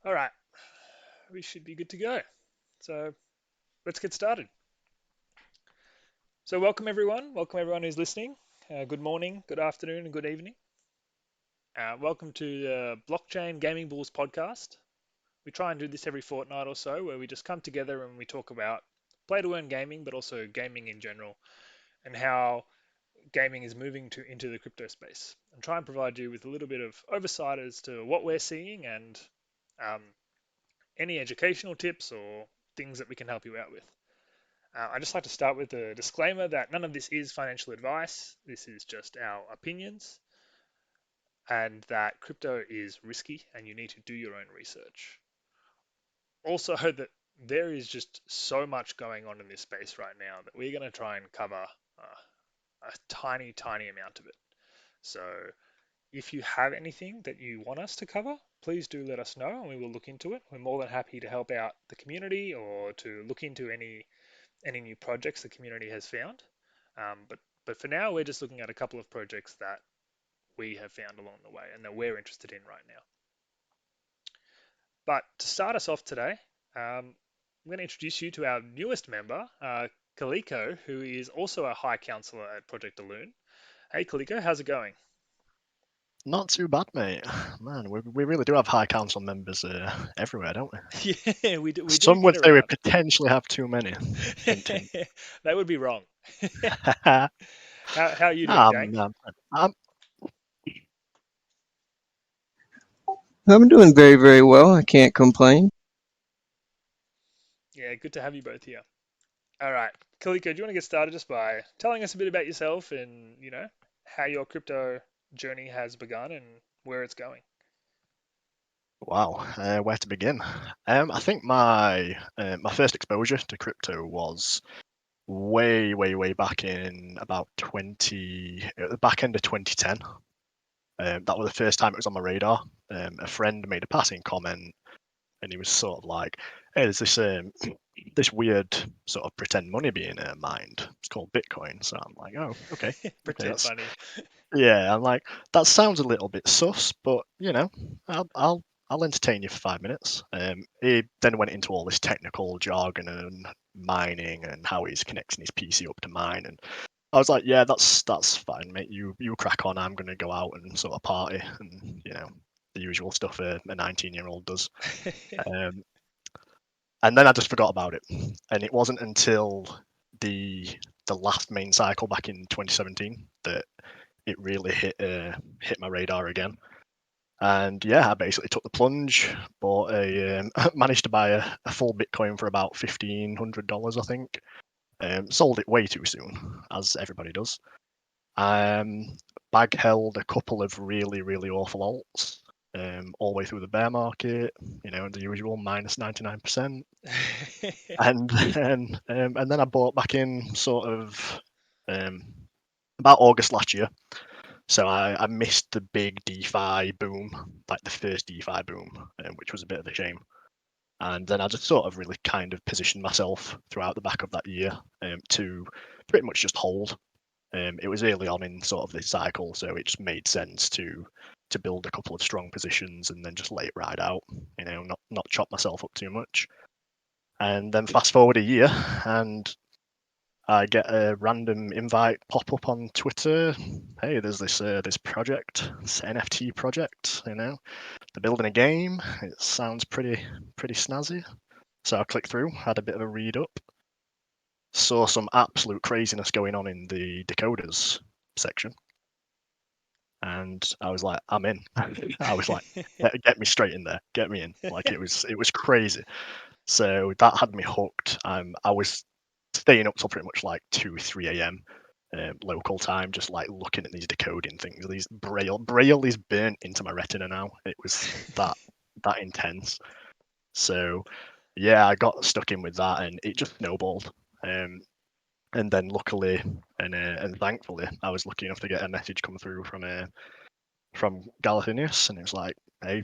All right, we should be good to go. So let's get started. So welcome everyone. Welcome everyone who's listening. Good morning, good afternoon, and good evening. Welcome to the Blockchain Gaming Bulls podcast. We try and do this every fortnight or so, where we just come together and we talk about play to earn gaming, but also gaming in general, and how gaming is moving into the crypto space, and try and provide you with a little bit of oversight as to what we're seeing and um, any educational tips or things that we can help you out with. I just like to start with a disclaimer that none of this is financial advice. This is just our opinions, and that crypto is risky and you need to do your own research. Also, that there is just so much going on in this space right now that we're going to try and cover a tiny, tiny amount of it. So, if you have anything that you want us to cover, please do let us know and we will look into it. We're more than happy to help out the community or to look into any new projects the community has found. But for now, we're just looking at a couple of projects that we have found along the way and that we're interested in right now. But to start us off today, I'm going to introduce you to our newest member, Kaliko, who is also a High Counselor at Project Alloon. Hey, Kaliko, how's it going? Not too bad, mate. Man, we really do have High Council members everywhere, don't we? Yeah, we do Some get would say we around. potentially have too many. Hint, hint. That would be wrong. ah, How are you doing, Dang? man. I'm, I'm doing very, very well. I can't complain. Yeah, good to have you both here. All right, Kaliko, do you want to get started just by telling us a bit about yourself and, how your crypto journey has begun and where it's going? wow, where to begin? I think my first exposure to crypto was way back in about at the back end of 2010. That was the first time it was on my radar. A friend made a passing comment and he was sort of like, "Hey, there's this weird sort of pretend money being mined. It's called Bitcoin." So I'm like, "Oh, okay, Pretend that's money. yeah." I'm like, "That sounds a little bit sus, but I'll entertain you for 5 minutes." He then went into all this technical jargon and mining and how he's connecting his PC up to mine, and I was like, "Yeah, that's fine, mate. You crack on. I'm gonna go out and sort of party and the usual stuff a 19-year-old does." Um, and then I just forgot about it. And it wasn't until the the last main cycle back in 2017 that it really hit my radar again. And yeah, I basically took the plunge, bought managed to buy a full Bitcoin for about $1,500, I think. Sold it way too soon, as everybody does. Um, Bag held a couple of really awful alts, all the way through the bear market. The usual minus 99%. And then I bought back in sort of um, about August last year. So I missed the big DeFi boom, like the first DeFi boom, which was a bit of a shame. And then I just sort of really kind of positioned myself throughout the back of that year to pretty much just hold. It was early on in sort of this cycle, so it just made sense to build a couple of strong positions and then just let it ride out. Not chop myself up too much. And then fast forward a year, and I get a random invite pop up on Twitter. Hey, there's this project, this NFT project. They're building a game. It sounds pretty snazzy. So I clicked through, had a bit of a read up, saw some absolute craziness going on in the decoders section, and I was like, I'm in. I was like, get me straight in there, get me in. Like it was crazy. So that had me hooked. I was staying up till pretty much like 2, 3 a.m. Local time, just like looking at these decoding things. These braille is burnt into my retina now. It was that intense. So yeah, I got stuck in with that, and it just snowballed. And then luckily and thankfully, I was lucky enough to get a message come through from Galathinius, and it was like, "Hey,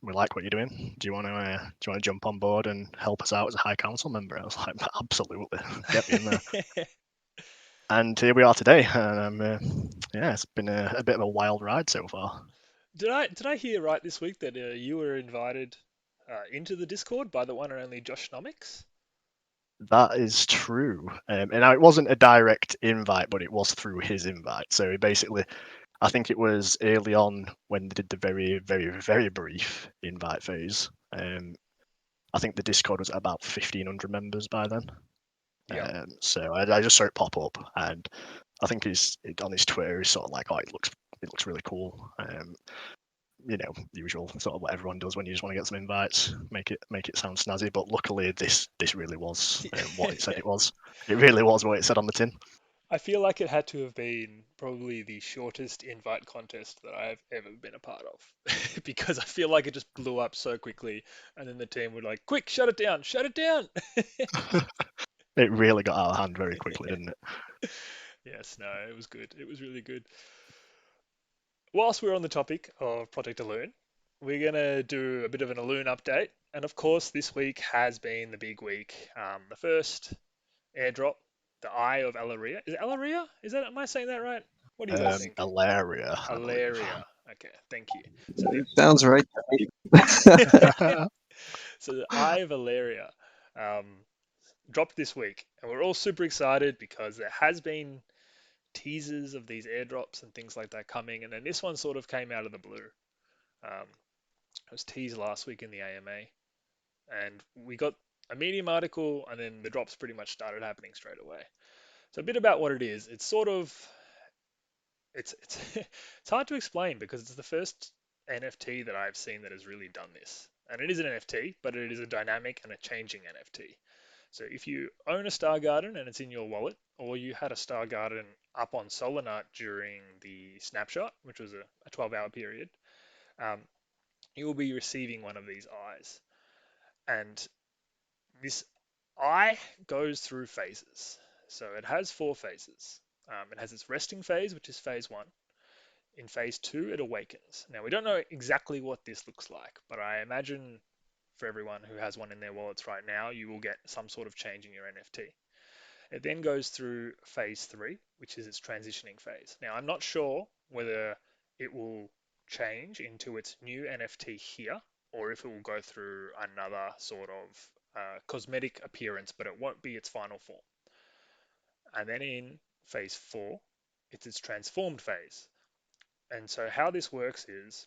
we like what you're doing. Do you want to jump on board and help us out as a High Council member?" I was like, "Absolutely, get me in there." And here we are today, and yeah, it's been a bit of a wild ride so far. Did I hear right this week that you were invited into the Discord by the one and only Joshnomics. That is true. And it wasn't a direct invite, but it was through his invite. So he basically, I think it was early on when they did the very, very, very brief invite phase. I think the Discord was at about 1,500 members by then. Yeah. So I just saw it pop up, and I think on his Twitter, he's sort of like, oh, it looks really cool. Usual sort of what everyone does when you just want to get some invites, make it sound snazzy. But luckily, this really was what it said it was. It really was what it said on the tin. I feel like it had to have been probably the shortest invite contest that I've ever been a part of because I feel like it just blew up so quickly, and then the team would like, quick, shut it down, shut it down. It really got out of hand very quickly, didn't it? Yes, no, it was good. It was really good. Whilst we're on the topic of Project Elune, we're going to do a bit of an Elune update. And of course, this week has been the big week. The first airdrop, the Eye of Eleriah. Is it Eleriah? Am I saying that right? What do you guys think? Eleriah, I believe. Eleriah. Okay, thank you. So Sounds right. so the Eye of Eleriah dropped this week, and we're all super excited because there has been teasers of these airdrops and things like that coming, and then this one sort of came out of the blue. It was teased last week in the AMA, and we got a Medium article, and then the drops pretty much started happening straight away. So a bit about what it is. It's sort of it's it's hard to explain because it's the first NFT that I've seen that has really done this. And it is an NFT, but it is a dynamic and a changing NFT. So if you own a StarGarden and it's in your wallet, or you had a StarGarden up on Solanart during the snapshot, which was a 12-hour period, um, you will be receiving one of these eyes. And this eye goes through phases. So it has 4 phases. It has its resting phase, which is phase 1. In phase 2, it awakens. Now, we don't know exactly what this looks like, but I imagine for everyone who has one in their wallets right now, you will get some sort of change in your NFT. It then goes through phase 3, which is its transitioning phase. Now, I'm not sure whether it will change into its new NFT here, or if it will go through another sort of cosmetic appearance, but it won't be its final form. And then in phase 4, it's its transformed phase. And so how this works is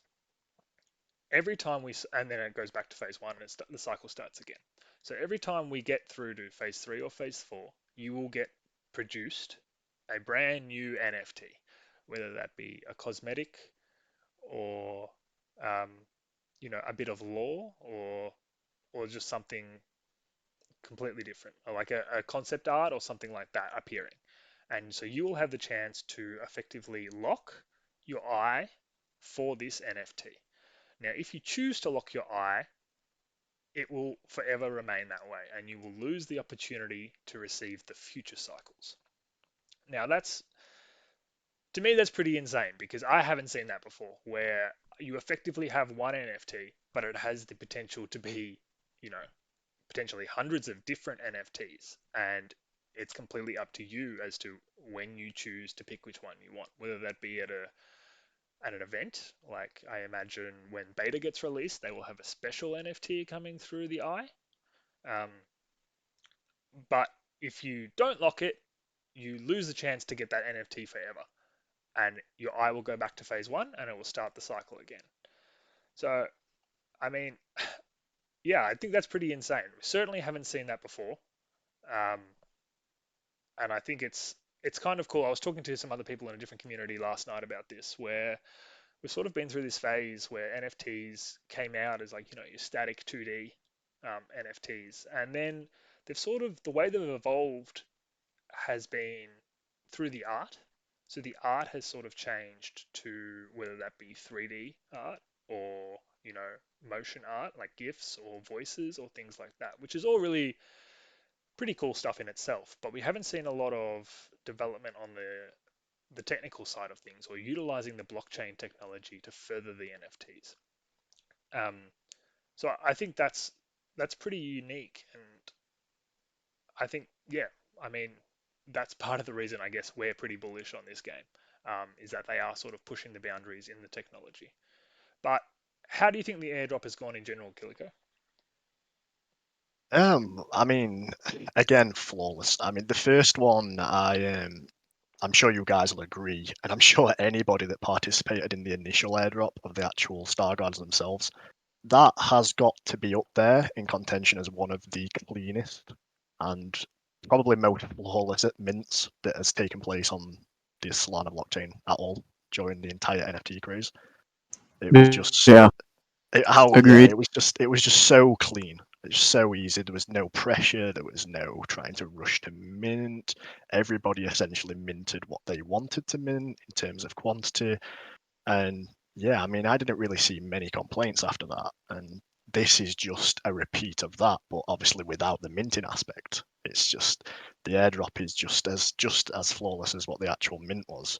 every time and then it goes back to phase 1 and the cycle starts again. So every time we get through to phase 3 or phase 4, you will get produced a brand new NFT, whether that be a cosmetic or a bit of lore or just something completely different, or like a concept art or something like that appearing. And so you will have the chance to effectively lock your eye for this NFT. Now, if you choose to lock your eye, it will forever remain that way, and you will lose the opportunity to receive the future cycles. Now, to me, that's pretty insane because I haven't seen that before, where you effectively have one NFT, but it has the potential to be, potentially hundreds of different NFTs, and it's completely up to you as to when you choose to pick which one you want, whether that be at an event, like I imagine when beta gets released, they will have a special NFT coming through the eye. Um, but if you don't lock it, you lose the chance to get that NFT forever. And your eye will go back to phase 1 and it will start the cycle again. So, I mean, yeah, I think that's pretty insane. We certainly haven't seen that before. Um, and I think it's kind of cool. I was talking to some other people in a different community last night about this, where we've sort of been through this phase where NFTs came out as like, your static 2D NFTs. And then the way they've evolved has been through the art. So the art has sort of changed to whether that be 3D art or, motion art like GIFs or voices or things like that, which is all really pretty cool stuff in itself. But we haven't seen a lot of development on the technical side of things or utilizing the blockchain technology to further the NFTs. So I think that's pretty unique, and I think I mean that's part of the reason I guess we're pretty bullish on this game, is that they are sort of pushing the boundaries in the technology. But how do you think the airdrop has gone in general, Kiliko? I mean, again, flawless. I mean, the first one, I'm sure you guys will agree, and I'm sure anybody that participated in the initial airdrop of the actual StarGardens themselves, that has got to be up there in contention as one of the cleanest and probably most flawless mints that has taken place on the Solana blockchain at all during the entire NFT craze. It was just Yeah, yeah, agreed. it was just so clean. It's so easy. There was no pressure. There was no trying to rush to mint. Everybody essentially minted what they wanted to mint in terms of quantity. And yeah, I mean, I didn't really see many complaints after that. And this is just a repeat of that, but obviously without the minting aspect. It's just the airdrop is just as flawless as what the actual mint was.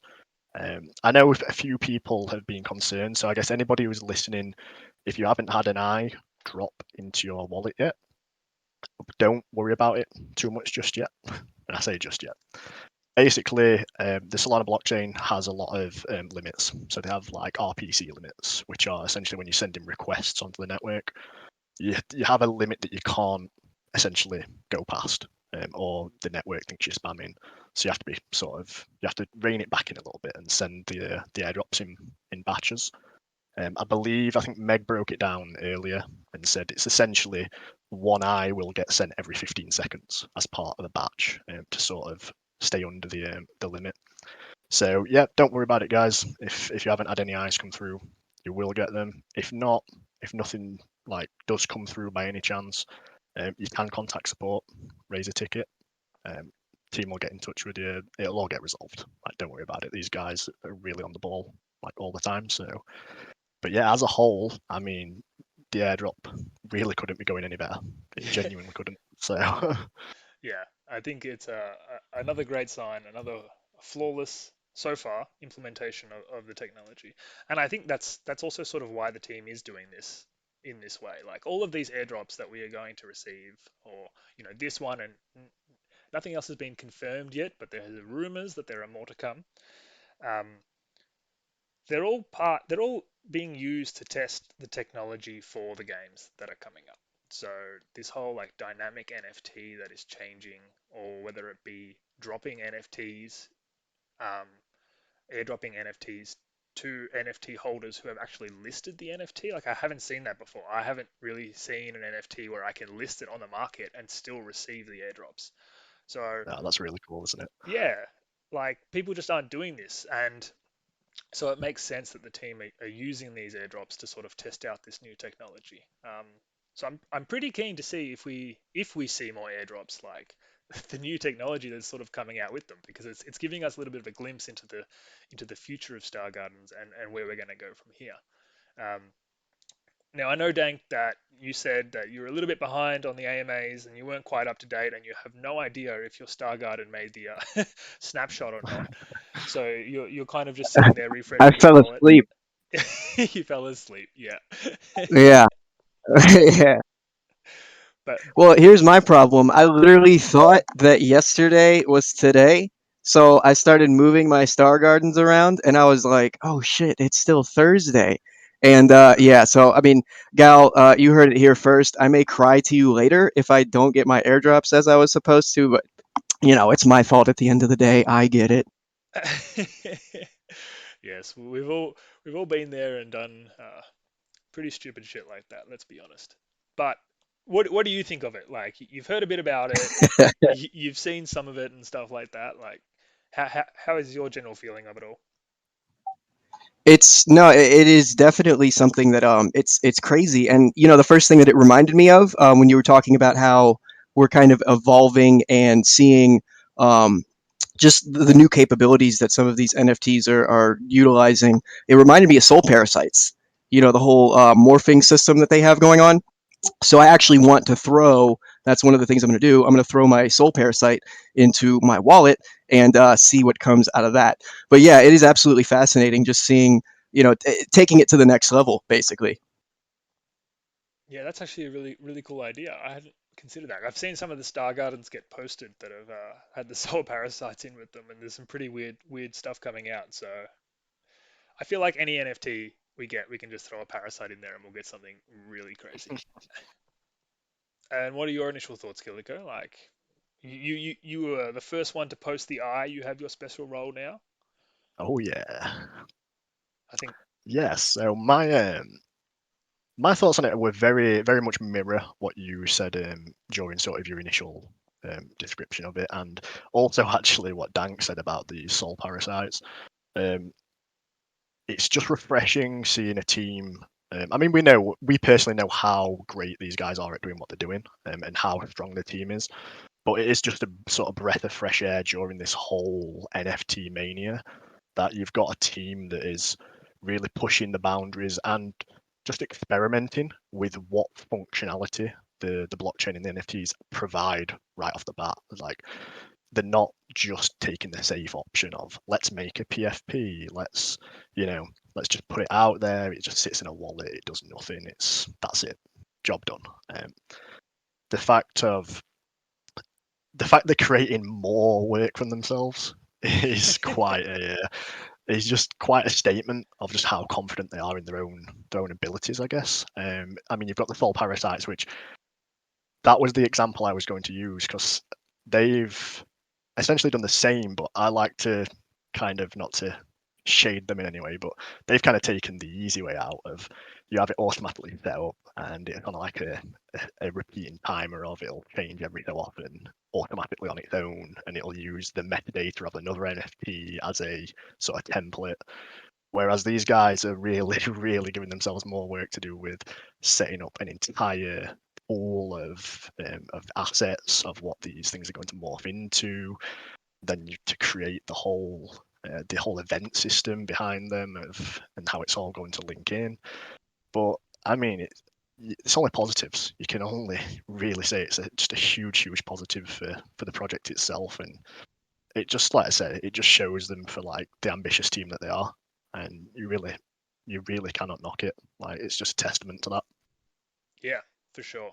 I know a few people have been concerned, so I guess anybody who's listening, if you haven't had an eye drop into your wallet yet, don't worry about it too much just yet. And I say just yet. Basically, the Solana blockchain has a lot of limits. So they have like Rpc limits, which are essentially when you're sending requests onto the network, you have a limit that you can't essentially go past, or the network thinks you're spamming. So you have to be you have to rein it back in a little bit and send the airdrops in batches. I think Meg broke it down earlier and said it's essentially one eye will get sent every 15 seconds as part of the batch to sort of stay under the limit. So yeah, don't worry about it, guys. If you haven't had any eyes come through, you will get them. If not, if nothing like does come through by any chance, you can contact support, raise a ticket. Team will get in touch with you. It'll all get resolved. Like, don't worry about it. These guys are really on the ball, like all the time. So, but yeah, as a whole, I mean, the airdrop really couldn't be going any better. It genuinely couldn't. So, Yeah, I think it's another great sign, another flawless so far implementation of the technology. And I think that's also sort of why the team is doing this in this way. Like all of these airdrops that we are going to receive, or this one, and nothing else has been confirmed yet, but there are rumors that there are more to come. Um, they're all being used to test the technology for the games that are coming up. So this whole like dynamic NFT that is changing, or whether it be dropping NFTs, um, airdropping NFTs to NFT holders who have actually listed the NFT. Like I haven't seen that before. I haven't really seen an NFT where I can list it on the market and still receive the airdrops. So yeah, that's really cool, isn't it? yeah, like people just aren't doing this, and so it makes sense that the team are using these airdrops to sort of test out this new technology. So I'm pretty keen to see if we see more airdrops like the new technology that's sort of coming out with them, because it's giving us a little bit of a glimpse into the future of Star Gardens and where we're going to go from here. Um, Now I know, Dank, that you said that you're a little bit behind on the AMAs and you weren't quite up to date, and you have no idea if your Star Garden made the snapshot or not. So you're kind of just sitting there I refreshing your fell wallet. asleep. You fell asleep, yeah. Yeah. Yeah. But Well, here's my problem. I literally thought that yesterday was today. So I started moving my star gardens around and I was like, oh shit, it's still Thursday. And yeah, so I mean, Gal, you heard it here first. I may cry to you later if I don't get my airdrops as I was supposed to, but it's my fault at the end of the day. I get it. yes, we've all been there and done pretty stupid shit like that. Let's be honest. But what do you think of it? Like you've heard a bit about it, you've seen some of it and stuff like that. Like how is your general feeling of it all? It's no, it is definitely something that it's crazy. And the first thing that it reminded me of when you were talking about how we're kind of evolving and seeing just the new capabilities that some of these NFTs are utilizing, it reminded me of soul parasites. The whole morphing system that they have going on. So I actually want to throw. That's one of the things I'm going to do. I'm going to throw my soul parasite into my wallet and see what comes out of that. But yeah, it is absolutely fascinating just seeing, taking it to the next level, basically. Yeah, that's actually a really cool idea. I hadn't considered that. I've seen some of the Star Gardens get posted that have had the soul parasites in with them, and there's some pretty weird stuff coming out. So I feel like any NFT we get, we can just throw a parasite in there and we'll get something really crazy. And what are your initial thoughts, Kiliko? Like, you were the first one to post the eye. You have your special role now. Oh yeah. I think. Yes. So my thoughts on it were very much mirror what you said during sort of your initial description of it, and also actually what Dank said about the soul parasites. It's just refreshing seeing a team. I mean, we personally know how great these guys are at doing what they're doing, and how strong the team is. But it is just a sort of breath of fresh air during this whole NFT mania that you've got a team that is really pushing the boundaries and just experimenting with what functionality the blockchain and the NFTs provide right off the bat. Like, they're not just taking the safe option of let's make a PFP, let's just put it out there. It just sits in a wallet, it does nothing. That's it, job done. The fact they're creating more work from themselves is just quite a statement of just how confident they are in their own abilities, I guess. I mean, you've got the fall parasites, which that was the example I was going to use because they've essentially done the same, but I like to kind of not to shade them in any way, but they've kind of taken the easy way out of you have it automatically set up and it's kind of like a repeating timer of it'll change every so often automatically on its own, and it'll use the metadata of another NFT as a sort of template. Whereas these guys are really, really giving themselves more work to do with setting up an entire pool of assets of what these things are going to morph into, then to create the whole event system behind them and how it's all going to link in. But I mean, it's only positives. You can only really say it's just a huge positive for the project itself, and it just, like I said, it just shows them for like the ambitious team that they are, and you really cannot knock it. Like, it's just a testament to that. Yeah, for sure.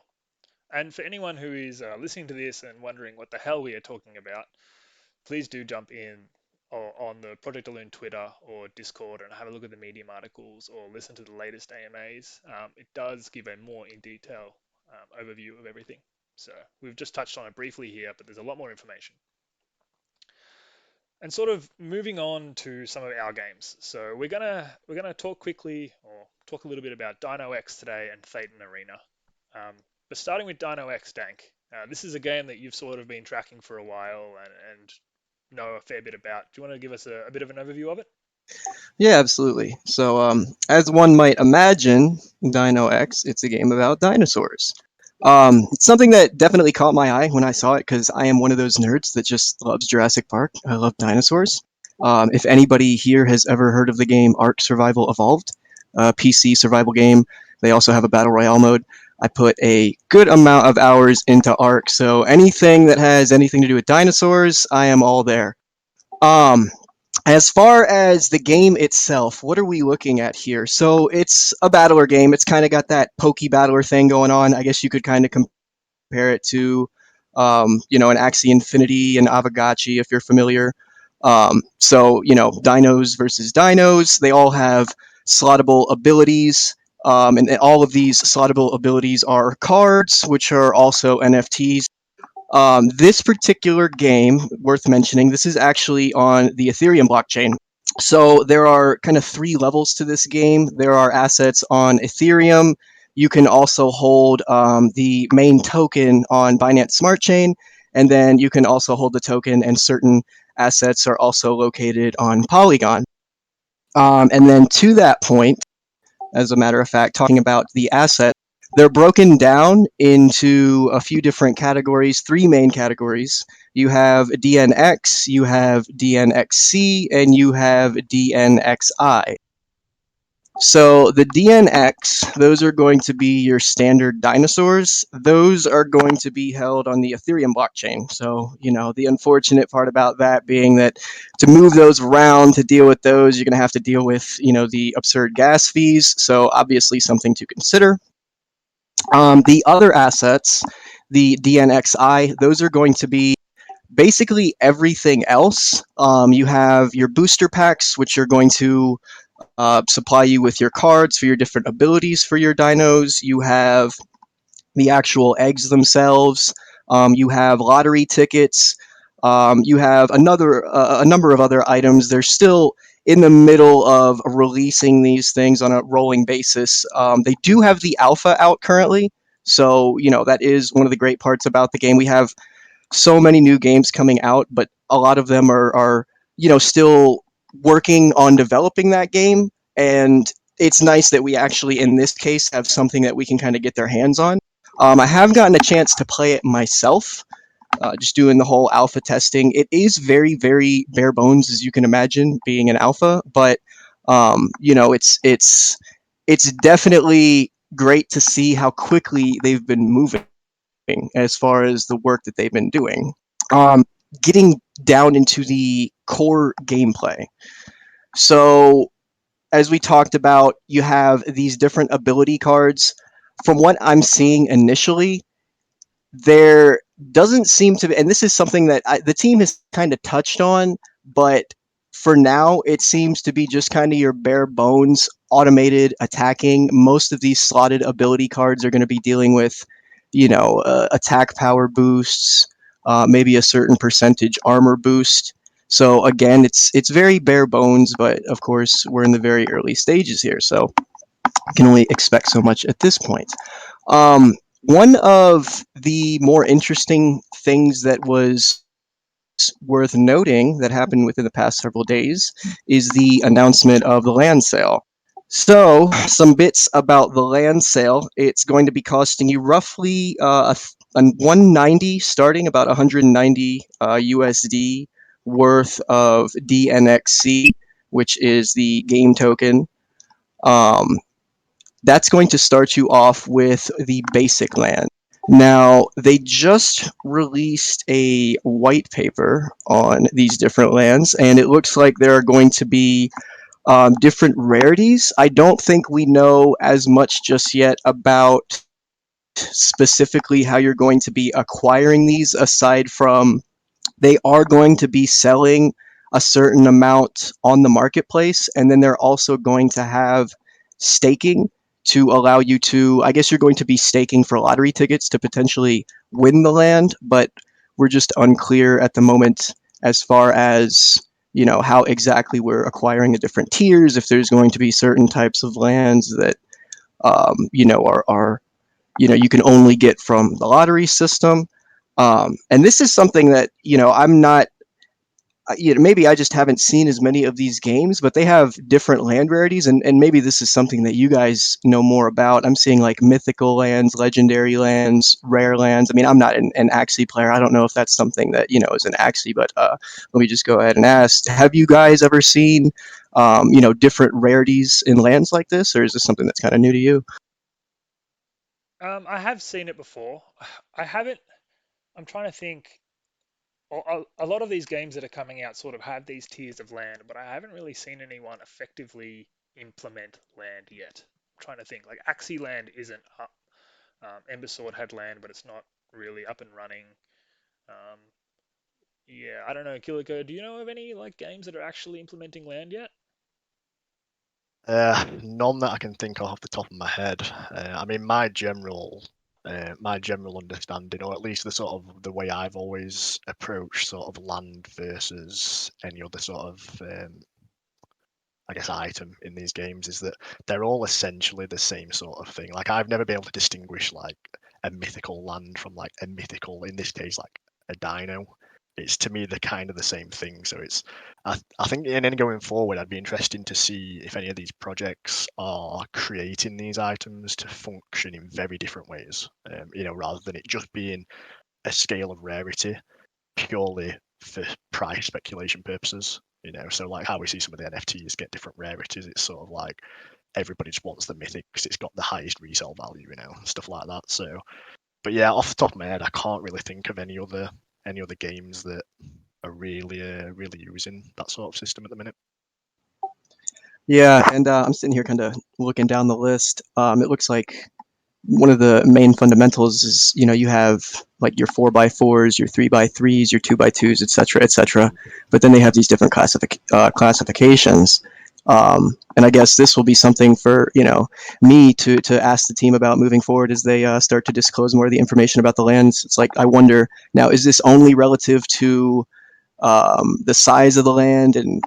And for anyone who is listening to this and wondering what the hell we are talking about, please do jump in or on the Project Alone Twitter or Discord and have a look at the Medium articles or listen to the latest AMAs. It does give a more in detail overview of everything. So we've just touched on it briefly here, but there's a lot more information. And sort of moving on to some of our games. So we're gonna talk quickly or talk a little bit about Dino X today and Thetan Arena. But starting with Dino X, Dank, this is a game that you've sort of been tracking for a while and know a fair bit about. Do you want to give us a bit of an overview of it? Yeah, absolutely. So, as one might imagine, Dino X, it's a game about dinosaurs. It's something that definitely caught my eye when I saw it because I am one of those nerds that just loves Jurassic Park. I love dinosaurs. If anybody here has ever heard of the game Ark Survival Evolved, a PC survival game, they also have a Battle Royale mode. I put a good amount of hours into Ark, so anything that has anything to do with dinosaurs, I am all there. As far as the game itself, what are we looking at here? So it's a battler game. It's kind of got that pokey battler thing going on. I guess you could kind of compare it to, an Axie Infinity and Avagachi, if you're familiar. Dinos versus dinos. They all have slottable abilities. And all of these slottable abilities are cards, which are also NFTs. This particular game, worth mentioning, this is actually on the Ethereum blockchain. So there are kind of 3 levels to this game. There are assets on Ethereum. You can also hold the main token on Binance Smart Chain, and then you can also hold the token, and certain assets are also located on Polygon. And then to that point, as a matter of fact, talking about the asset, they're broken down into a few different categories, 3 main categories. You have DNX, you have DNXC, and you have DNXI. So the DNX, those are going to be your standard dinosaurs. Those are going to be held on the Ethereum blockchain. So, the unfortunate part about that being that to move those around, to deal with those, you're going to have to deal with, the absurd gas fees. So obviously something to consider. The other assets, the DNXI, those are going to be basically everything else. You have your booster packs, which are going to supply you with your cards for your different abilities for your dinos. You have the actual eggs themselves. You have lottery tickets. You have a number of other items. They're still in the middle of releasing these things on a rolling basis. They do have the alpha out currently, so that is one of the great parts about the game. We have so many new games coming out, but a lot of them are still working on developing that game, and it's nice that we actually, in this case, have something that we can kind of get their hands on. I have gotten a chance to play it myself, just doing the whole alpha testing. It is very, very bare bones, as you can imagine, being an alpha, but it's definitely great to see how quickly they've been moving as far as the work that they've been doing. Getting down into the core gameplay. So, as we talked about, you have these different ability cards. From what I'm seeing initially, there doesn't seem to be, and this is something that the team has kind of touched on, but for now, it seems to be just kind of your bare bones automated attacking. Most of these slotted ability cards are going to be dealing with, attack power boosts, maybe a certain percentage armor boost. So again, it's very bare bones, but of course, we're in the very early stages here, so I can only expect so much at this point. One of the more interesting things that was worth noting that happened within the past several days is the announcement of the land sale. So, some bits about the land sale. It's going to be costing you roughly 190, starting about 190 USD worth of DNXC, which is the game token. That's going to start you off with the basic land. Now, they just released a white paper on these different lands, and it looks like there are going to be different rarities. I don't think we know as much just yet about specifically how you're going to be acquiring these, aside from they are going to be selling a certain amount on the marketplace, and then they're also going to have staking to allow you to, I guess you're going to be staking for lottery tickets to potentially win the land, but we're just unclear at the moment as far as, how exactly we're acquiring the different tiers, if there's going to be certain types of lands that, are you can only get from the lottery system. And this is something that, I'm not, maybe I just haven't seen as many of these games, but they have different land rarities, and maybe this is something that you guys know more about. I'm seeing like mythical lands, legendary lands, rare lands. I mean, I'm not an Axie player. I don't know if that's something that, is an Axie, but let me just go ahead and ask, have you guys ever seen, different rarities in lands like this, or is this something that's kind of new to you? I have seen it before. I haven't. I'm trying to think. A lot of these games that are coming out sort of have these tiers of land, but I haven't really seen anyone effectively implement land yet. I'm trying to think. Like Axie Land isn't up. Embersword had land, but it's not really up and running. Um, yeah, I don't know, Killiko, do you know of any like games that are actually implementing land yet? None that I can think of off the top of my head. I mean, my general understanding, or at least the sort of the way I've always approached sort of land versus any other sort of, I guess, item in these games, is that they're all essentially the same sort of thing. Like, I've never been able to distinguish like a mythical land from like a mythical, in this case, like a dino. It's, to me, they're kind of the same thing. So I think in any going forward, I'd be interested to see if any of these projects are creating these items to function in very different ways. Rather than it just being a scale of rarity purely for price speculation purposes. So like how we see some of the NFTs get different rarities, it's sort of like everybody just wants the mythic because it's got the highest resale value, stuff like that. So, but yeah, off the top of my head, I can't really think of any other games that are really using that sort of system at the minute. Yeah, and I'm sitting here kind of looking down the list. It looks like one of the main fundamentals is, you have like your 4x4s, your 3x3s, your 2x2s, etc., etc. But then they have these different classifications. And I guess this will be something for me to ask the team about moving forward as they start to disclose more of the information about the lands. It's like I wonder now, is this only relative to the size of the land and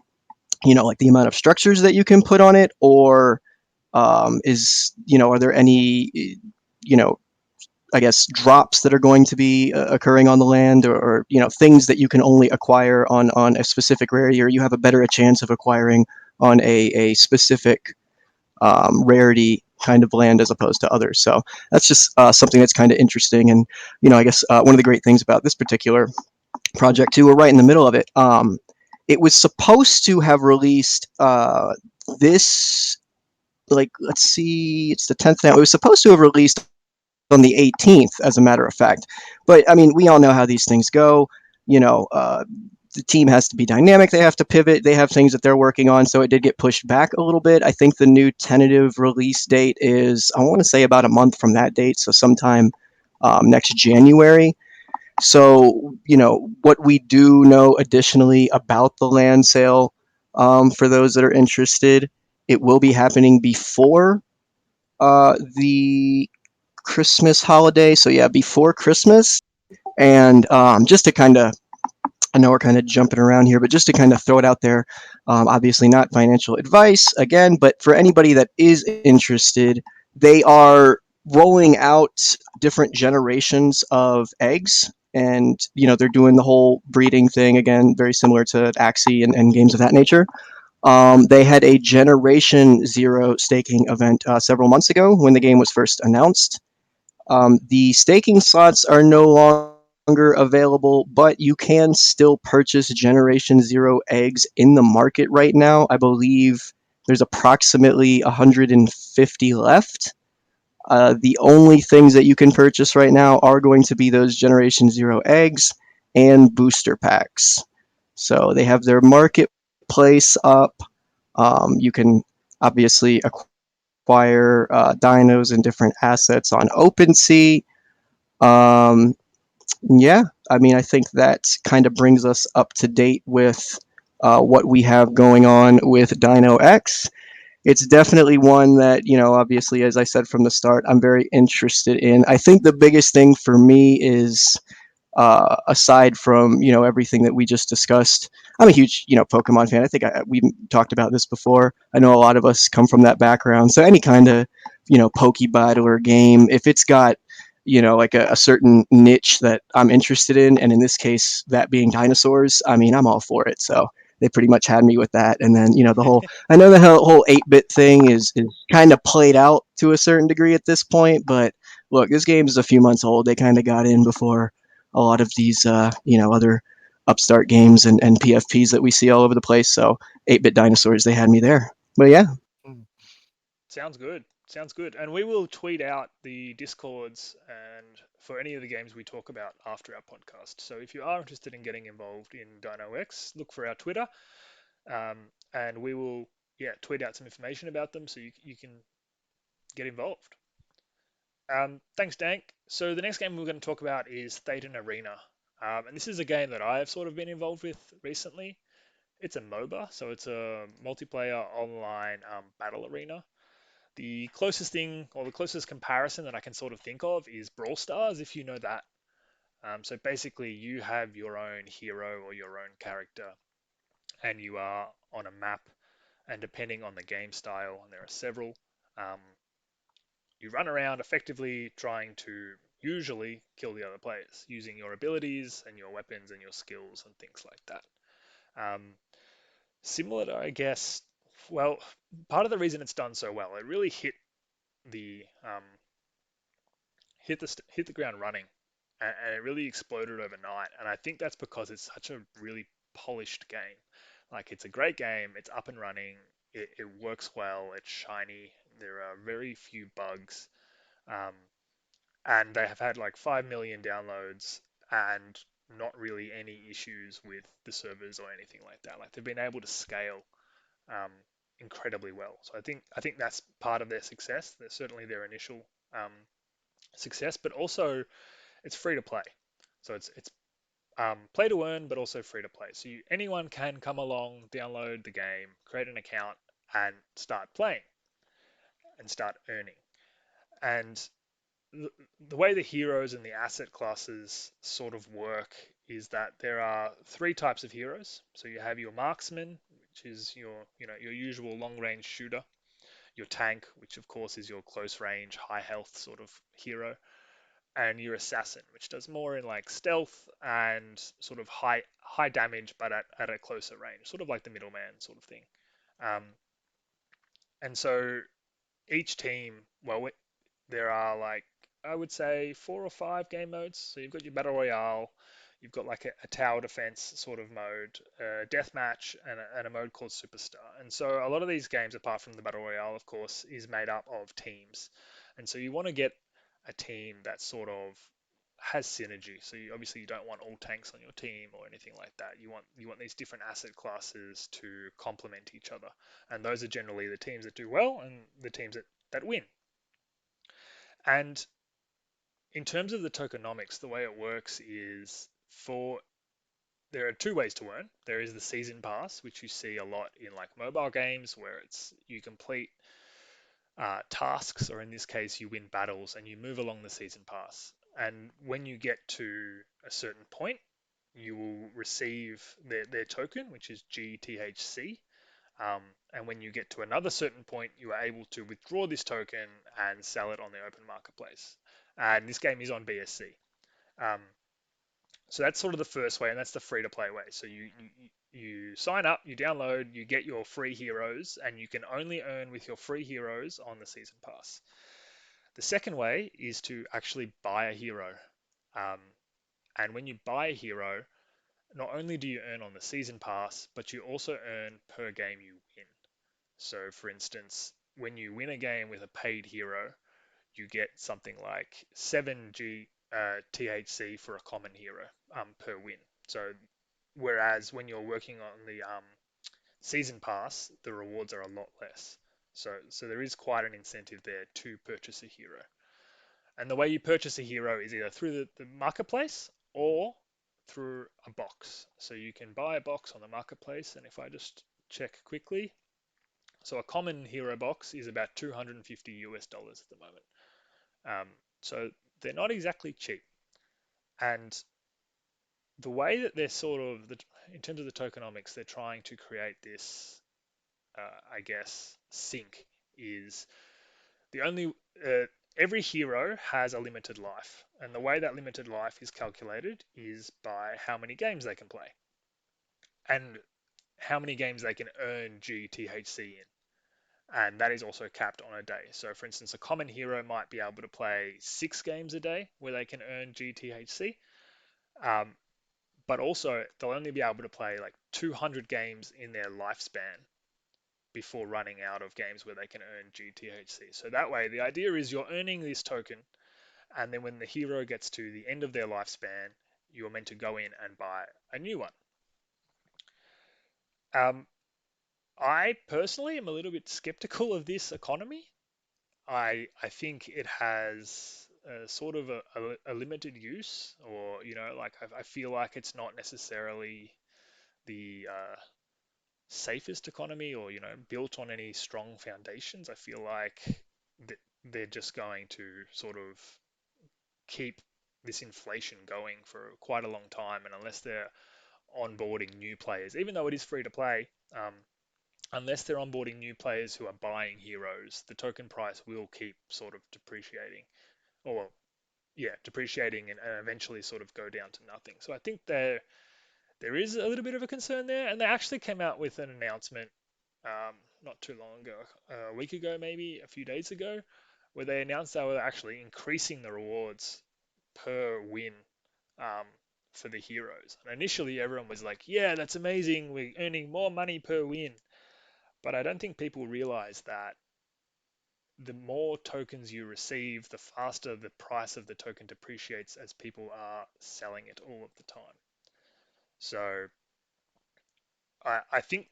like the amount of structures that you can put on it, or are there any I guess drops that are going to be occurring on the land, or things that you can only acquire on a specific rarity, or you have a better chance of acquiring on a specific rarity kind of land as opposed to others. So that's just something that's kind of interesting. And I guess one of the great things about this particular project too, we're right in the middle of it. It was supposed to have released this, like, let's see, it's the 10th now. It was supposed to have released on the 18th, as a matter of fact. But I mean, we all know how these things go. The team has to be dynamic. They have to pivot. They have things that they're working on. So it did get pushed back a little bit. I think the new tentative release date is, I want to say, about a month from that date. So sometime next January. So, what we do know additionally about the land sale, for those that are interested, it will be happening before the Christmas holiday. So, yeah, before Christmas. And just to kind of, I know we're kind of jumping around here, but just to kind of throw it out there, obviously not financial advice again, but for anybody that is interested, they are rolling out different generations of eggs. And, they're doing the whole breeding thing again, very similar to Axie and games of that nature. They had a Generation Zero staking event several months ago when the game was first announced. The staking slots are no longer available, but you can still purchase Generation Zero eggs in the market right now. I believe there's approximately 150 left. The only things that you can purchase right now are going to be those Generation Zero eggs and booster packs. So they have their marketplace up. You can obviously acquire dinos and different assets on OpenSea. Um, yeah, I mean, I think that kind of brings us up to date with what we have going on with Dino X. It's definitely one that, obviously, as I said from the start, I'm very interested in. I think the biggest thing for me is, aside from, everything that we just discussed, I'm a huge, Pokemon fan. I think we talked about this before. I know a lot of us come from that background. So any kind of, Pokebattler game, if it's got, like a certain niche that I'm interested in, and in this case, that being dinosaurs, I mean, I'm all for it. So they pretty much had me with that. And then, I know the whole 8-bit thing is kind of played out to a certain degree at this point, but look, this game is a few months old. They kind of got in before a lot of these, other upstart games and PFPs that we see all over the place. So 8-bit dinosaurs, they had me there. But yeah. Mm. Sounds good. Sounds good. And we will tweet out the discords and for any of the games we talk about after our podcast. So if you are interested in getting involved in Dino X, look for our Twitter, and we will, yeah, tweet out some information about them so you can get involved. Thanks, Dank. So the next game we're going to talk about is Staten Arena. And this is a game that I have sort of been involved with recently. It's a MOBA, so it's a multiplayer online battle arena. The closest thing or the closest comparison that I can sort of think of is Brawl Stars, if you know that. So basically, you have your own hero or your own character, and you are on a map. And depending on the game style, and there are several, um, you run around effectively trying to usually kill the other players using your abilities and your weapons and your skills and things like that. Um, Similar to, I guess, well, part of the reason it's done so well, it really the hit the ground running, and it really exploded overnight. And I think that's because it's such a really polished game. Like it's a great game, it's up and running, it works well, it's shiny, there are very few bugs, um, and they have had like 5 million downloads and not really any issues with the servers or anything like that. Like they've been able to scale um, incredibly well. So I think that's part of their success. There's certainly their initial success, but also it's free to play. So it's play to earn, but also free to play. So anyone can come along, download the game, create an account, and start playing and start earning. And the way the heroes and the asset classes sort of work is that there are three types of heroes. So you have your marksman, which is your usual long range shooter, your tank, which of course is your close range, high health sort of hero, and your assassin, which does more in like stealth and sort of high damage, but at a closer range, sort of like the middleman sort of thing. Um, and so each team, well, there are like I would say 4 or 5 game modes. So you've got your battle royale, you've got like a tower defense sort of mode, deathmatch, and a mode called superstar. And so a lot of these games, apart from the battle royale, of course, is made up of teams. And so you want to get a team that sort of has synergy. So obviously you don't want all tanks on your team or anything like that. You want these different asset classes to complement each other, and those are generally the teams that do well and the teams that win. And in terms of the tokenomics, the way it works is there are two ways to earn. There is the season pass, which you see a lot in like mobile games where it's you complete tasks, or in this case, you win battles and you move along the season pass. And when you get to a certain point, you will receive their token, which is GTHC. And when you get to another certain point, you are able to withdraw this token and sell it on the open marketplace. And this game is on BSC. Um, so that's sort of the first way, and that's the free to play way. So you sign up, you download, you get your free heroes, and you can only earn with your free heroes on the season pass. The second way is to actually buy a hero. Um, and when you buy a hero, not only do you earn on the season pass, but you also earn per game you win. So, for instance, when you win a game with a paid hero, you get something like 7G THC for a common hero per win. So, whereas when you're working on the season pass, the rewards are a lot less. So there is quite an incentive there to purchase a hero. And the way you purchase a hero is either through the marketplace or through a box. So you can buy a box on the marketplace, and if I just check quickly, so a common hero box is about $250 at the moment. So they're not exactly cheap. And the way that they're sort of, in terms of the tokenomics, they're trying to create this, I guess, sync is the only, every hero has a limited life. And the way that limited life is calculated is by how many games they can play and how many games they can earn GTHC in. And that is also capped on a day. So, for instance, a common hero might be able to play 6 games a day where they can earn GTHC, but also they'll only be able to play like 200 games in their lifespan before running out of games where they can earn GTHC. So that way, the idea is you're earning this token, and then when the hero gets to the end of their lifespan, you're meant to go in and buy a new one. Um, I personally am a little bit skeptical of this economy. I think it has sort of a limited use, or like I feel like it's not necessarily the safest economy, or built on any strong foundations. I feel like they're just going to sort of keep this inflation going for quite a long time, and unless they're onboarding new players, even though it is free to play, unless they're onboarding new players who are buying heroes, the token price will keep sort of depreciating, or yeah, depreciating and eventually sort of go down to nothing. So I think there is a little bit of a concern there, and they actually came out with an announcement not too long ago, a week ago, maybe a few days ago, where they announced they were actually increasing the rewards per win um, for the heroes. And initially, everyone was like, "Yeah, that's amazing. We're earning more money per win." But I don't think people realize that the more tokens you receive, the faster the price of the token depreciates as people are selling it all of the time. So I think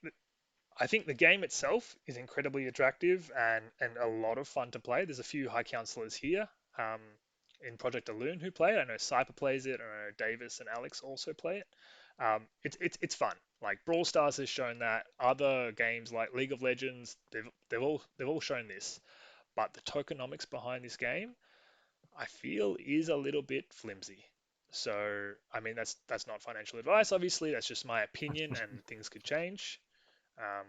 the game itself is incredibly attractive and a lot of fun to play. There's a few high counselors here um, in Project Alune who play it. I know Cyper plays it, and I know Davis and Alex also play it. It's fun. Like Brawl Stars has shown that. Other games like League of Legends, they've all shown this. But the tokenomics behind this game, I feel, is a little bit flimsy. So, I mean, that's not financial advice, obviously. That's just my opinion, and things could change. Um,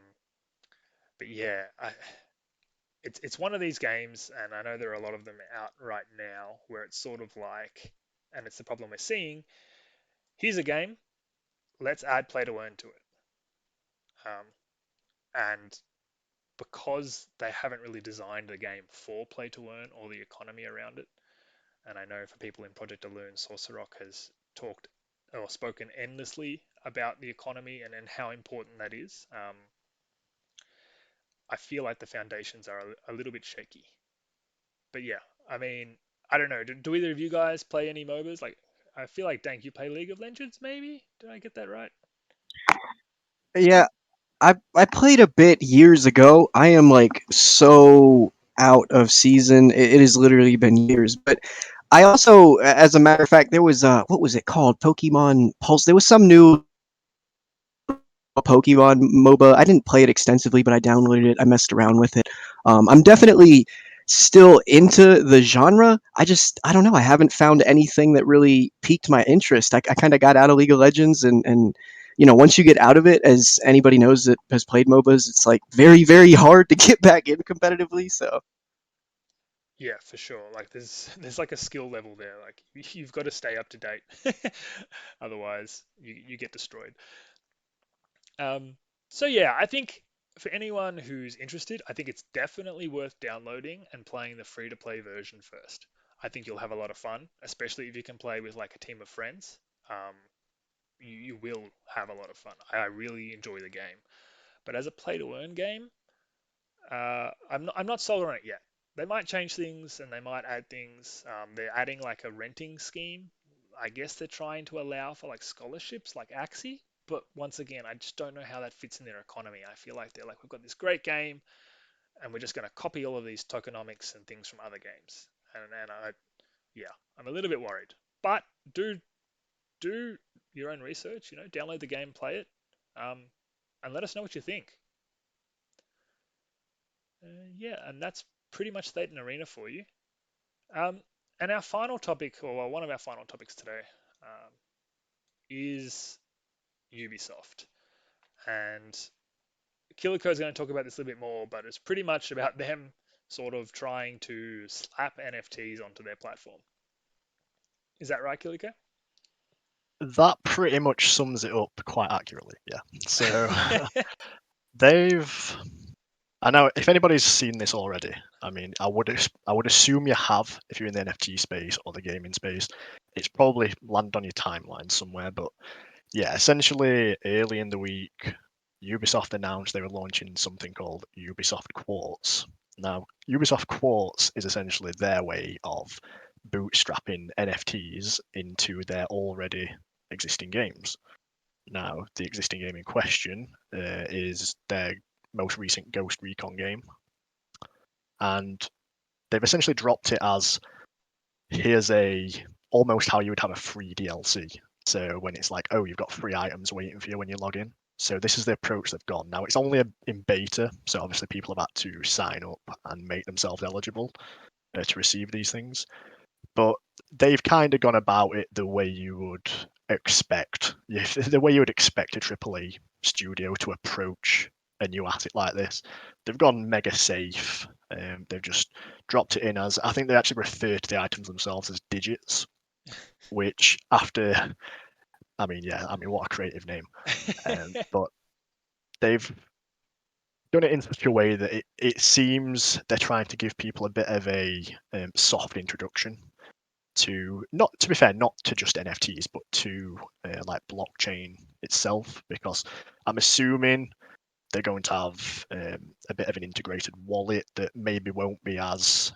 but yeah, it's one of these games, and I know there are a lot of them out right now where it's sort of like, and it's the problem we're seeing. Here's a game, let's add play to earn to it. Um, and because they haven't really designed the game for play to earn or the economy around it, and I know for people in Project Alone, Sorcerok has talked or spoken endlessly about the economy and how important that is. I feel like the foundations are a little bit shaky. But yeah, I mean, I don't know. Do either of you guys play any MOBAs? Like, I feel like, Dank, you play League of Legends, maybe? Did I get that right? Yeah, I played a bit years ago. I am like so out of season. It has literally been years. But I also, as a matter of fact, there was what was it called? Pokemon Pulse. There was some new Pokemon MOBA. I didn't play it extensively, but I downloaded it. I messed around with it. I'm definitely still into the genre. I don't know. I haven't found anything that really piqued my interest. I kind of got out of League of Legends, and once you get out of it, as anybody knows that has played MOBAs, it's like very, very hard to get back in competitively. So Yeah, for sure. Like, there's like a skill level there. Like, you've got to stay up to date, otherwise you get destroyed. Um, so yeah, I think for anyone who's interested, I think it's definitely worth downloading and playing the free-to-play version first. I think you'll have a lot of fun, especially if you can play with like a team of friends. Um, you will have a lot of fun. I really enjoy the game. But as a play-to-earn game, I'm not sold on it yet. They might change things and they might add things. They're adding like a renting scheme. I guess they're trying to allow for like scholarships like Axie. But once again, I just don't know how that fits in their economy. I feel like they're like, we've got this great game and we're just going to copy all of these tokenomics and things from other games. Yeah, I'm a little bit worried. But do do your own research. Download the game, play it, um, and let us know what you think. Yeah, and that's pretty much Staten Arena for you. Um, and our final topic, or well, one of our final topics today, is Ubisoft. And Killiko is going to talk about this a little bit more, but it's pretty much about them sort of trying to slap NFTs onto their platform. Is that right, Killiko? That pretty much sums it up quite accurately. Yeah. So they've. I know if anybody's seen this already, I mean, I would assume you have if you're in the NFT space or the gaming space. It's probably landed on your timeline somewhere, but yeah, essentially early in the week, Ubisoft announced they were launching something called Ubisoft Quartz. Now, Ubisoft Quartz is essentially their way of bootstrapping NFTs into their already existing games. Now, the existing game in question is their most recent Ghost Recon game, and they've essentially dropped it as here's a almost how you would have a free DLC. So when it's like, oh, you've got free items waiting for you when you log in. So this is the approach they've gone. Now it's only in beta, so obviously people have had to sign up and make themselves eligible to receive these things. But they've kind of gone about it the way you would expect, the way you would expect a AAA studio to approach a new asset like this. They've gone mega safe. They've just dropped it in as, I think they actually refer to the items themselves as digits, which after, what a creative name. But they've done it in such a way that it seems they're trying to give people a bit of a soft introduction to, not to be fair, not to just NFTs, but to like blockchain itself, because I'm assuming they're going to have a bit of an integrated wallet that maybe won't be as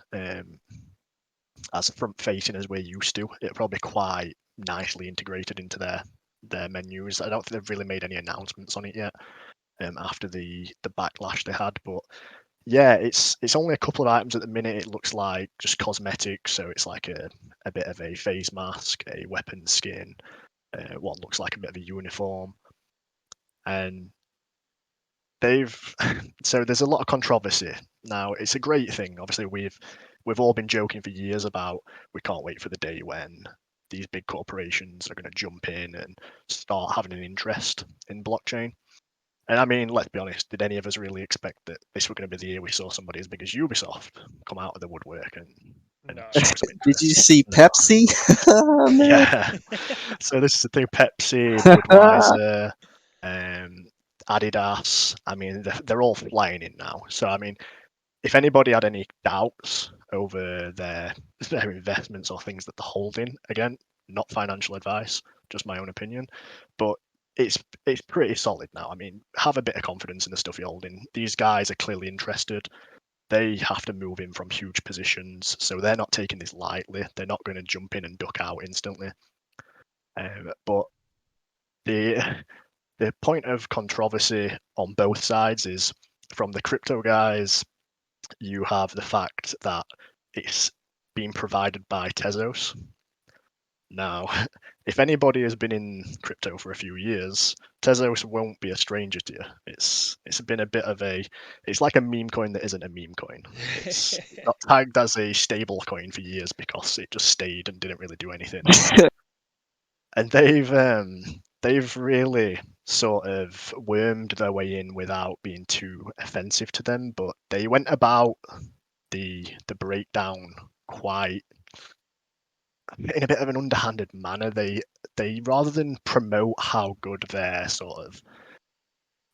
front facing as we're used to. It'll probably be quite nicely integrated into their menus. I don't think they've really made any announcements on it yet after the backlash they had, but yeah, it's only a couple of items at the minute. It looks like just cosmetic, so it's like a bit of a face mask, a weapon skin, what looks like a bit of a uniform, and they've so there's a lot of controversy now. It's a great thing. Obviously, we've all been joking for years about we can't wait for the day when these big corporations are going to jump in and start having an interest in blockchain. And I mean, let's be honest, did any of us really expect that this was going to be the year we saw somebody as big as Ubisoft come out of the woodwork and No. show some interest? Did you see No. Pepsi? Oh, man. Yeah. So this is the thing: Pepsi, Budweiser, Adidas. I mean, they're all flying in now. So I mean, if anybody had any doubts over their investments or things that they're holding, again, not financial advice, just my own opinion, but it's pretty solid now. I mean, have a bit of confidence in the stuff you're holding. These guys are clearly interested. They have to move in from huge positions, so they're not taking this lightly. They're not going to jump in and duck out instantly. But the point of controversy on both sides is from the crypto guys. You have the fact that it's being provided by Tezos. Now, if anybody has been in crypto for a few years, Tezos won't be a stranger to you. It's been a bit of it's like a meme coin that isn't a meme coin. It's not tagged as a stable coin for years because it just stayed and didn't really do anything. And they've really sort of wormed their way in without being too offensive to them, but they went about the breakdown quite in a bit of an underhanded manner. They rather than promote how good their sort of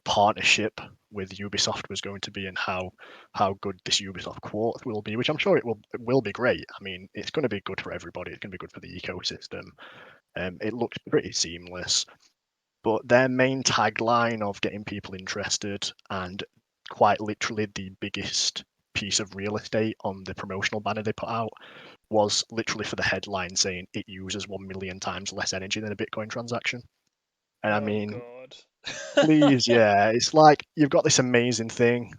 partnership with Ubisoft was going to be and how good this Ubisoft Quartz will be, which I'm sure it will be great. I mean, it's going to be good for everybody. It's going to be good for the ecosystem. It looks pretty seamless, but their main tagline of getting people interested and quite literally the biggest piece of real estate on the promotional banner they put out was literally for the headline saying it uses 1 million times less energy than a Bitcoin transaction. And I mean, God. please, yeah, it's like you've got this amazing thing.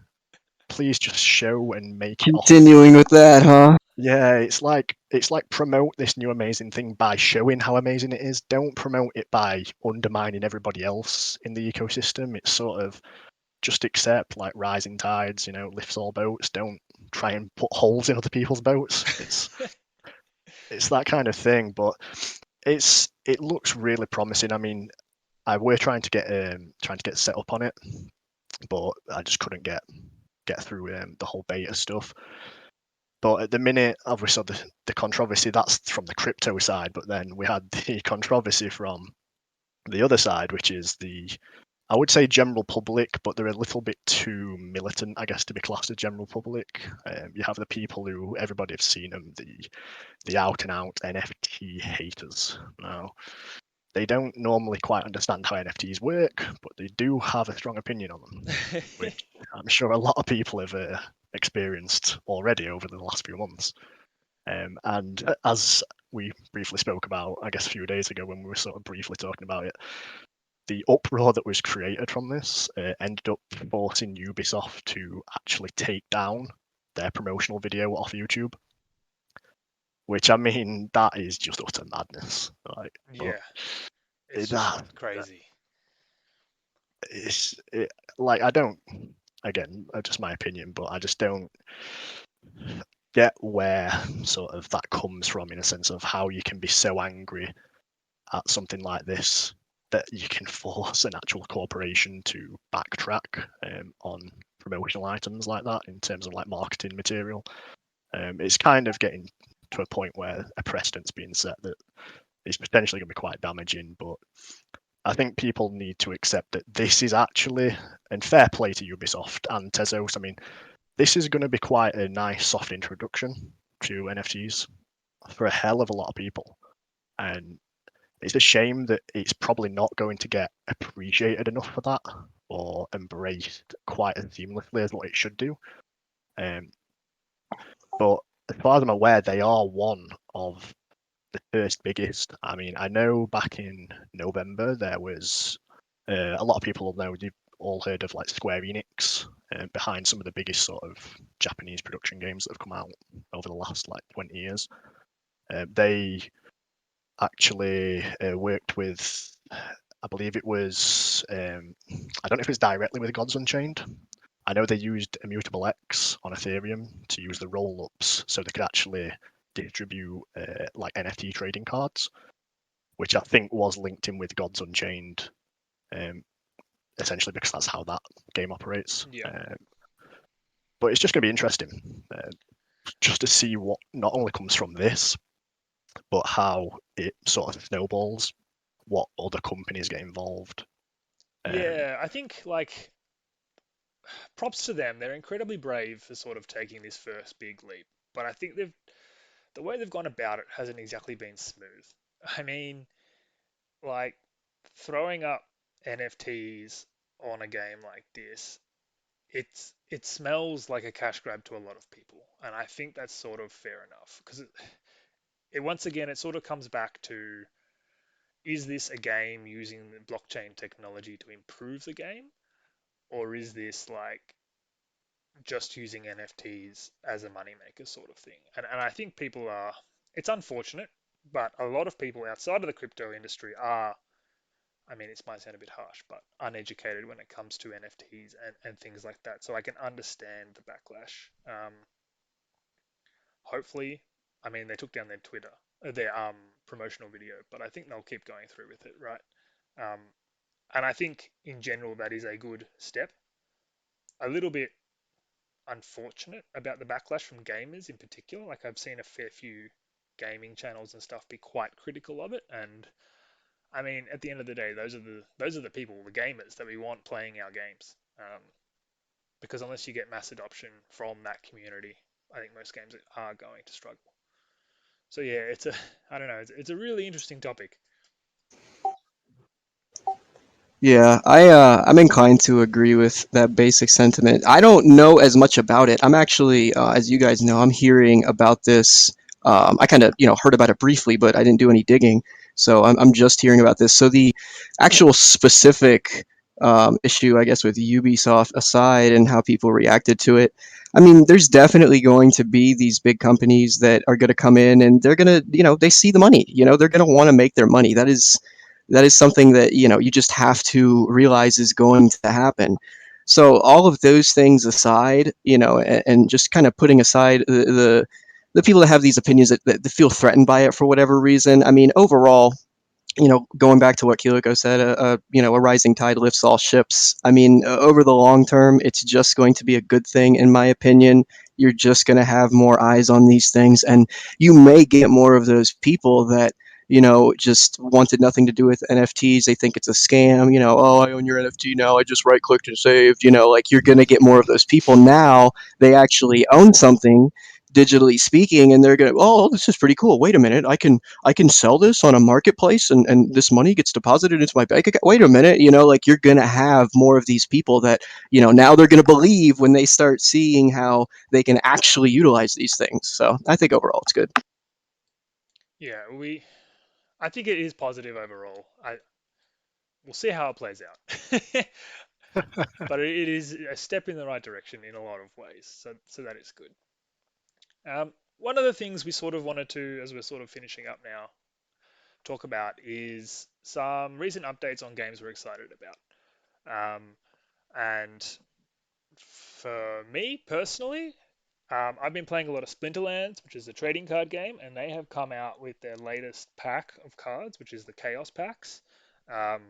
Please just show and make it off. Continuing with that, huh? Yeah, it's like promote this new amazing thing by showing how amazing it is. Don't promote it by undermining everybody else in the ecosystem. It's sort of just accept like rising tides, lifts all boats. Don't try and put holes in other people's boats. It's that kind of thing, but it looks really promising. I mean, we're trying to get set up on it, but I just couldn't get through the whole beta stuff. But at the minute, obviously, the controversy, that's from the crypto side, but then we had the controversy from the other side, which is I would say general public, but they're a little bit too militant, I guess, to be classed as general public. You have the people who everybody have seen them, the out and out NFT haters. Now, they don't normally quite understand how NFTs work, but they do have a strong opinion on them, which I'm sure a lot of people have experienced already over the last few months. And as we briefly spoke about, I guess a few days ago when we were sort of briefly talking about it, the uproar that was created from this ended up forcing Ubisoft to actually take down their promotional video off YouTube. Which, I mean, that is just utter madness. Like, yeah, it's that crazy. Like, I don't. Again, just my opinion, but I just don't get where sort of that comes from in a sense of how you can be so angry at something like this that you can force an actual corporation to backtrack on promotional items like that in terms of like marketing material. It's kind of getting to a point where a precedent's being set that is potentially going to be quite damaging, but I think people need to accept that this is actually, and fair play to Ubisoft and Tezos, I mean, this is going to be quite a nice soft introduction to NFTs for a hell of a lot of people. And it's a shame that it's probably not going to get appreciated enough for that or embraced quite as seamlessly as what it should do. But as far as I'm aware, they are one of the first biggest. I mean, I know back in November there was a lot of people will know, you've all heard of like Square Enix behind some of the biggest sort of Japanese production games that have come out over the last like 20 years. They actually worked with, I believe it was, I don't know if it's directly with Gods Unchained. I know they used Immutable X on Ethereum to use the roll-ups so they could actually distribute like NFT trading cards, which I think was linked in with Gods Unchained, essentially because that's how that game operates. Yeah. But it's just going to be interesting just to see what not only comes from this, but how it sort of snowballs, what other companies get involved. Yeah, I think like props to them. They're incredibly brave for sort of taking this first big leap. But I think the way they've gone about it hasn't exactly been smooth. I mean, like throwing up NFTs on a game like this, it smells like a cash grab to a lot of people, and I think that's sort of fair enough because it once again it sort of comes back to, is this a game using the blockchain technology to improve the game, or is this like just using NFTs as a moneymaker sort of thing? And I think people are, it's unfortunate, but a lot of people outside of the crypto industry are, I mean, it might sound a bit harsh, but uneducated when it comes to NFTs and things like that. So I can understand the backlash. Hopefully, I mean, they took down their Twitter, their promotional video, but I think they'll keep going through with it, right? Um, and I think in general that is a good step. A little bit unfortunate about the backlash from gamers in particular. Like I've seen a fair few gaming channels and stuff be quite critical of it, and I mean, at the end of the day, those are the people, the gamers that we want playing our games. Because unless you get mass adoption from that community, I think most games are going to struggle. So yeah, it's a I don't know, it's a really interesting topic. Yeah, I'm inclined to agree with that basic sentiment. I don't know as much about it. I'm actually, as you guys know, I'm hearing about this. I kind of, heard about it briefly, but I didn't do any digging. So I'm just hearing about this. So the actual specific issue, I guess, with Ubisoft aside and how people reacted to it, I mean, there's definitely going to be these big companies that are going to come in and they're going to, they see the money. They're going to want to make their money. That is something that you just have to realize is going to happen. So all of those things aside, and just kind of putting aside the people that have these opinions that feel threatened by it for whatever reason. I mean, overall, going back to what Kiliko said, a rising tide lifts all ships. I mean, over the long term, it's just going to be a good thing, in my opinion. You're just going to have more eyes on these things, and you may get more of those people that just wanted nothing to do with NFTs. They think it's a scam. Oh, I own your NFT now. I just right clicked and saved. Like you're going to get more of those people now. They actually own something, digitally speaking, and they're going to, oh, this is pretty cool. Wait a minute, I can sell this on a marketplace and this money gets deposited into my bank account. Wait a minute, like you're going to have more of these people that, now they're going to believe when they start seeing how they can actually utilize these things. So I think overall it's good. Yeah, I think it is positive overall. We'll see how it plays out. But it is a step in the right direction in a lot of ways. So that is good. One of the things we sort of wanted to, as we're sort of finishing up now, talk about is some recent updates on games we're excited about. And for me personally, I've been playing a lot of Splinterlands, which is a trading card game, and they have come out with their latest pack of cards, which is the Chaos packs. Um,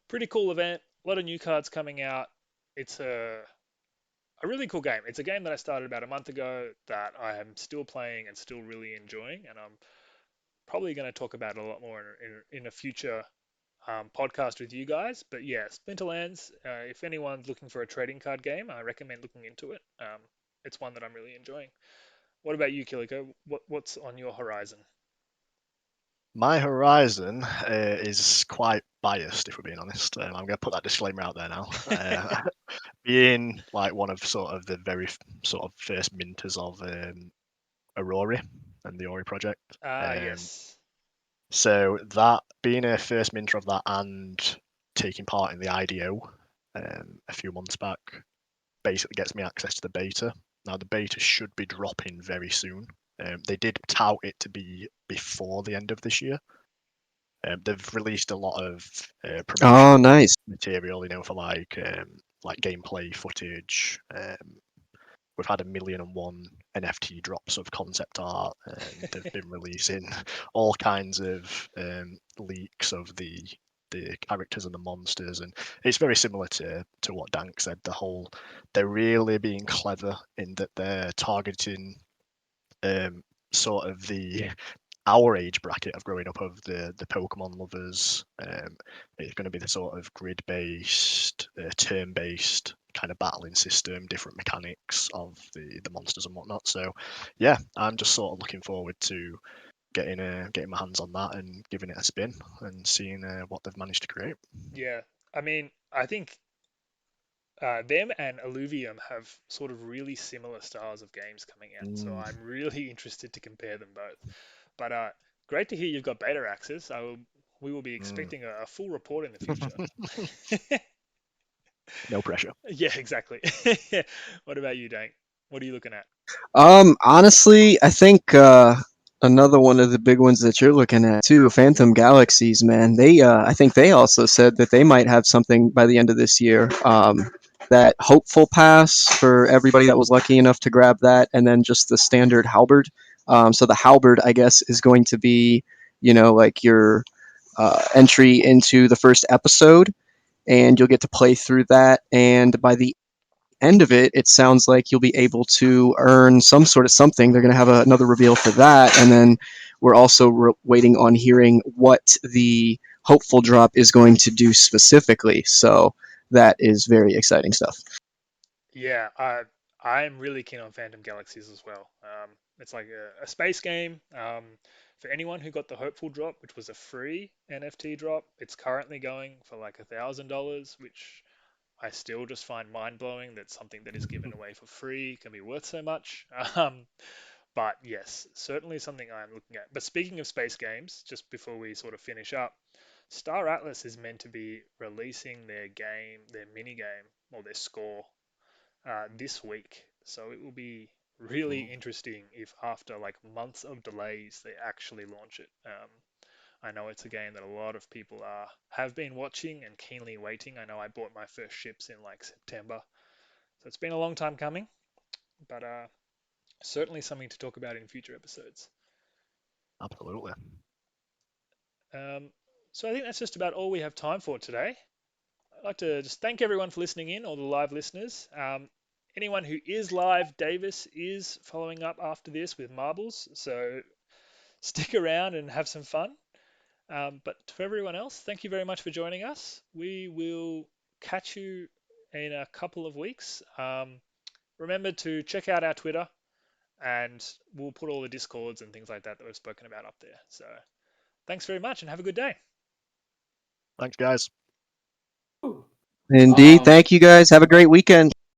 Pretty cool event. A lot of new cards coming out. It's a really cool game. It's a game that I started about a month ago that I am still playing and still really enjoying, and I'm probably going to talk about it a lot more in a future podcast with you guys. But yeah, Splinterlands, if anyone's looking for a trading card game, I recommend looking into it. It's one that I'm really enjoying. What about you, Kiliko? What's on your horizon? My horizon is quite biased, if we're being honest. I'm going to put that disclaimer out there now. Being like one of sort of the very sort of first minters of Aurora and the Ori project. Yes. So that being a first minter of that and taking part in the IDO a few months back basically gets me access to the beta. Now the beta should be dropping very soon. They did tout it to be before the end of this year, They've released a lot of Oh, promotional nice. material, for like gameplay footage. We've had 1,000,001 NFT drops of concept art, and they've been releasing all kinds of leaks of the characters and the monsters, and it's very similar to what Dank said. They're really being clever in that they're targeting sort of our age bracket of growing up of the Pokemon lovers. It's going to be the sort of grid-based, turn-based kind of battling system, different mechanics of the monsters and whatnot. So, yeah, I'm just sort of looking forward to getting my hands on that and giving it a spin and seeing what they've managed to create. Yeah, I mean, I think them and Illuvium have sort of really similar styles of games coming out, so I'm really interested to compare them both. But great to hear you've got beta access. We will be expecting a full report in the future. No pressure. Yeah, exactly. What about you, Dank? What are you looking at? Honestly, I think another one of the big ones that you're looking at too, Phantom Galaxies, man. I think they also said that they might have something by the end of this year. That hopeful pass for everybody that was lucky enough to grab that, and then just the standard halberd. So the halberd, I guess, is going to be, like your entry into the first episode, and you'll get to play through that. And by the end of it, it sounds like you'll be able to earn some sort of something. They're going to have another reveal for that, and then we're also waiting on hearing what the hopeful drop is going to do specifically. So that is very exciting stuff. Yeah, I'm really keen on Phantom Galaxies as well. It's like a space game. For anyone who got the Hopeful drop, which was a free NFT drop, it's currently going for like $1,000, which I still just find mind blowing that something that is given away for free can be worth so much. But yes, certainly something I'm looking at. But speaking of space games, just before we sort of finish up, Star Atlas is meant to be releasing their mini game, or their score, this week. So it will be really interesting if after like months of delays they actually launch it. I know it's a game that a lot of people have been watching and keenly waiting. I know I bought my first ships in like September, so it's been a long time coming, but certainly something to talk about in future episodes. Absolutely. So I think that's just about all we have time for today. I'd like to just thank everyone for listening in, all the live listeners. Anyone who is live, Davis is following up after this with marbles, so stick around and have some fun. But for everyone else, thank you very much for joining us. We will catch you in a couple of weeks. Remember to check out our Twitter, and we'll put all the Discords and things like that we've spoken about up there. So thanks very much and have a good day. Thanks, guys. Indeed. Thank you guys. Have a great weekend.